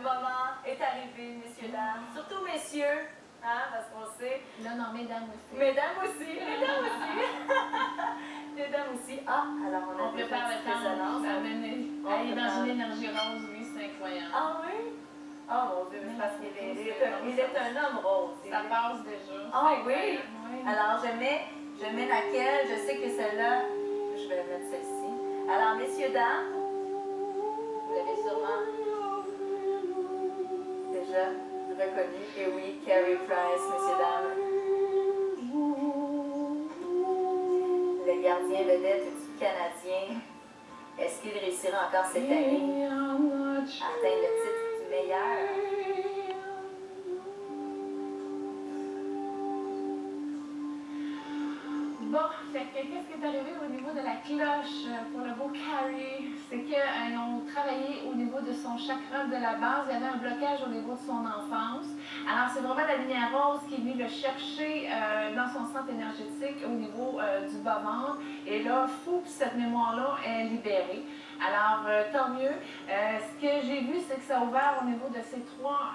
moment est arrivé, messieurs, dames. Surtout messieurs, hein, parce qu'on sait. Là, non, mesdames aussi. Mesdames aussi, mesdames aussi. Mesdames aussi. Ah, alors on a prépare le temps. Elle est dans une énergie rose, lui, c'est incroyable. Ah oui? Oh mon Dieu, parce qu'il est un homme rose. Ça passe déjà. Ah oui? Alors je mets laquelle? Je sais que celle-là, je vais mettre celle-ci. Alors, messieurs, dames, vous l'avez sûrement déjà reconnu. Et oui, Carey Price, messieurs, dames. Le gardien vedette du Canadien. Est-ce qu'il réussira encore cette année à atteindre le titre du meilleur? Bon, fait que qu'est-ce qui est arrivé au niveau de la cloche pour le beau Carey? C'est qu'ils ont travaillé au niveau de son chakra de la base. Il y avait un blocage au niveau de son enfance. Alors, c'est vraiment la lumière rose qui est venue le chercher dans son centre énergétique au niveau du bas-ventre. Et là, fou, cette mémoire-là est libérée. Alors, tant mieux. Ce que j'ai vu, c'est que ça a ouvert au niveau de ces trois,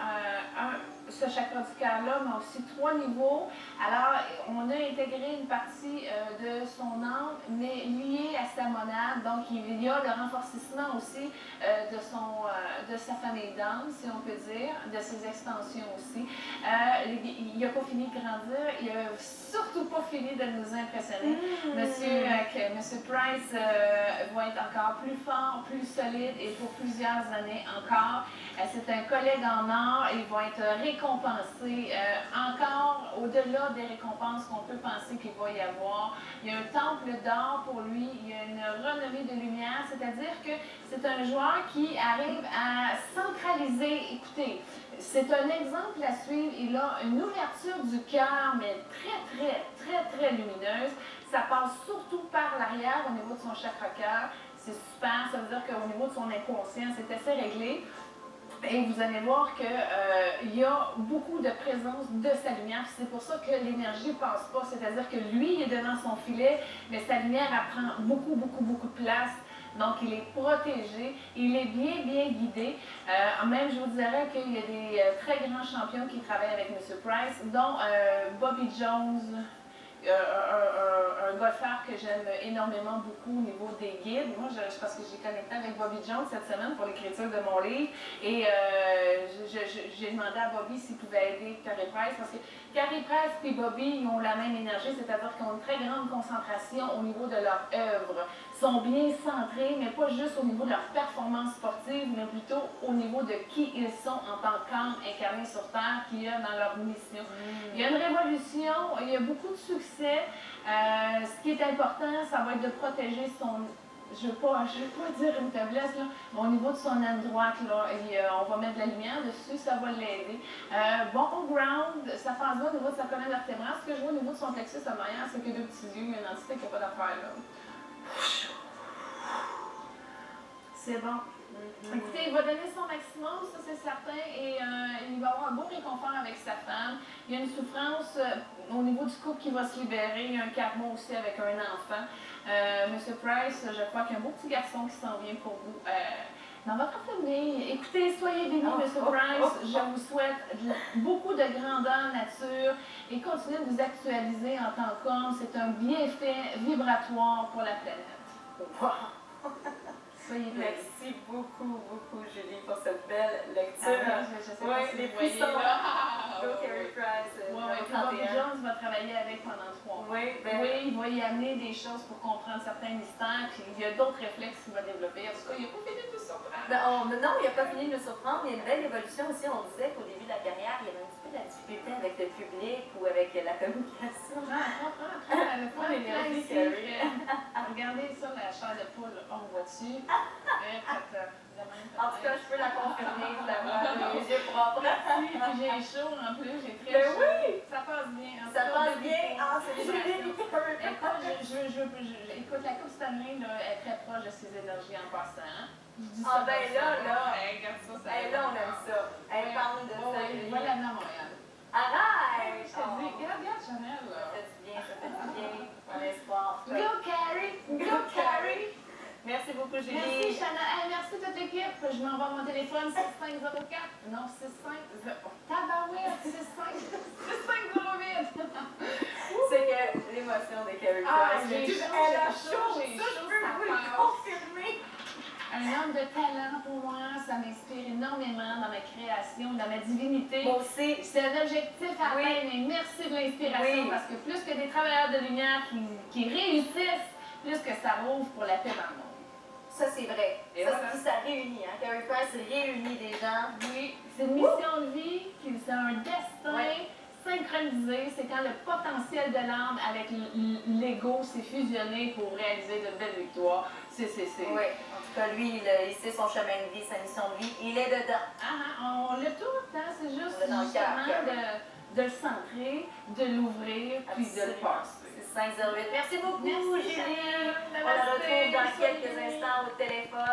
ce chakra du cœur-là, mais aussi 3 niveaux. Alors, on a intégré une partie de son âme, mais liée à sa monade. Donc, il y a le renforcement aussi de sa famille d'âme, si on peut dire, de ses extensions aussi. Il n'a pas fini de grandir, il n'a surtout pas fini de nous impressionner. Monsieur Price va être encore plus fort, plus solide et pour plusieurs années encore. C'est un collègue en or, il va être récompensé encore au-delà des récompenses qu'on peut penser qu'il va y avoir. Il y a un temple d'or pour lui, il y a une renommée de lumière, c'est-à-dire que c'est un joueur qui arrive à centraliser. Écoutez, c'est un exemple à suivre. Il a une ouverture du cœur, mais très lumineuse. Ça passe surtout par l'arrière au niveau de son chakra-cœur. C'est super, ça veut dire qu'au niveau de son inconscient, c'est assez réglé. Et vous allez voir qu'il y a beaucoup de présence de sa lumière. C'est pour ça que l'énergie ne passe pas. C'est-à-dire que lui, il est devant son filet, mais sa lumière, elle prend beaucoup de place. Donc, il est protégé, il est bien guidé. Même, je vous dirais qu'il y a des très grands champions qui travaillent avec M. Price, dont Bobby Jones, un golfeur que j'aime énormément beaucoup au niveau des guides. Moi, parce que j'ai connecté avec Bobby Jones cette semaine pour l'écriture de mon livre et j'ai demandé à Bobby s'il pouvait aider Carey Price parce que Carey Price et Bobby ils ont la même énergie, c'est-à-dire qu'ils ont une très grande concentration au niveau de leur œuvre. Ils sont bien centrés, mais pas juste au niveau de leur performance sportive, mais plutôt au niveau de qui ils sont en tant qu'âme incarnée sur Terre qu'il y a dans leur mission. Il y a une révolution, il y a beaucoup de succès. Ce qui est important, ça va être de protéger son... Je ne veux pas dire une faiblesse, là, mais au niveau de son aile droite, là, on va mettre de la lumière dessus, ça va l'aider. Bon ground, ça passe bien au niveau de sa colonne vertébrale. Ce que je vois au niveau de son plexus omoyen, c'est que 2 petits yeux, il y a une entité qui n'a pas d'affaire là. C'est bon. Écoutez, il va donner son maximum, ça c'est certain, et il va avoir un beau réconfort avec sa femme. Il y a une souffrance au niveau du couple qui va se libérer. Il y a un karma aussi avec un enfant. Monsieur Price, je crois qu'il y a un beau petit garçon qui s'en vient pour vous. Dans votre famille, écoutez, soyez bénis, Monsieur Price. Je vous souhaite beaucoup de grandeur nature et continuez de vous actualiser en tant qu'homme. C'est un bienfait vibratoire pour la planète. Wow. Merci beaucoup, Julie, pour cette belle lecture. Les frissons. Go Carey Price. Bobby Jones va travailler avec pendant 3 mois. Il va y amener des choses pour comprendre certains mystères, puis il y a d'autres réflexes qu'il va développer. En tout cas, il n'a pas fini de nous surprendre. Non, il n'a pas fini de nous surprendre. Il y a une belle évolution aussi. On disait qu'au début de la carrière, il y avait un petit peu de la difficulté avec le public ou avec la communication. L'énergie, regardez ça, la chair de poule, on voit-tu? En tout cas, je peux la confirmer, je la vois les yeux propres. Puis j'ai chaud en plus, j'ai très chaud. Oui! Ça passe bien. Ça passe bien? Ah, c'est joli! Écoute, la Coupe Stanley là, est très proche de ses énergies en passant. Ah ben là, regarde ça, là, on aime ça. Elle parle de ça. Je vais l'amener à Montréal. Arrête! Je te dis, regarde Chanel, là. Ça fait du bien, on a espoir. Go Carey! Go Carey! Merci beaucoup, Julie. Merci, Chana. Hey, merci toute l'équipe. Je m'envoie mon téléphone 6504. Non, 65. Oh, tabarouette, 6508. C'est que l'émotion de Carrie Ah, Price. j'ai chaud, Elle a j'ai chaud, chaud, ça, j'ai je chaud, peux ça vous le passe. confirmer. Un homme de talent pour moi, ça m'inspire énormément dans ma création, dans ma divinité. Moi aussi. C'est un objectif à Oui. atteindre, mais merci de l'inspiration Oui. parce que plus que des travailleurs de lumière qui réussissent, plus que ça rouvre pour la paix dans le monde. Ça, c'est vrai. Et Ça, voilà. ça réunit. Hein? Carrie Price réunit des gens. Oui, c'est une mission de vie, c'est un destin Ouais. synchronisé. C'est quand le potentiel de l'âme avec l'ego s'est fusionné pour réaliser de belles victoires. C'est. Oui. En tout cas, lui, il sait son chemin de vie, sa mission de vie. Il est dedans. On l'a tout, hein? C'est juste On l'a dans le cœur, justement de le centrer, de l'ouvrir, puis de le passer. C'est 508. Merci beaucoup, Merci, Julie. Chanel. On la retrouve dans Namaste. quelques instants au téléphone.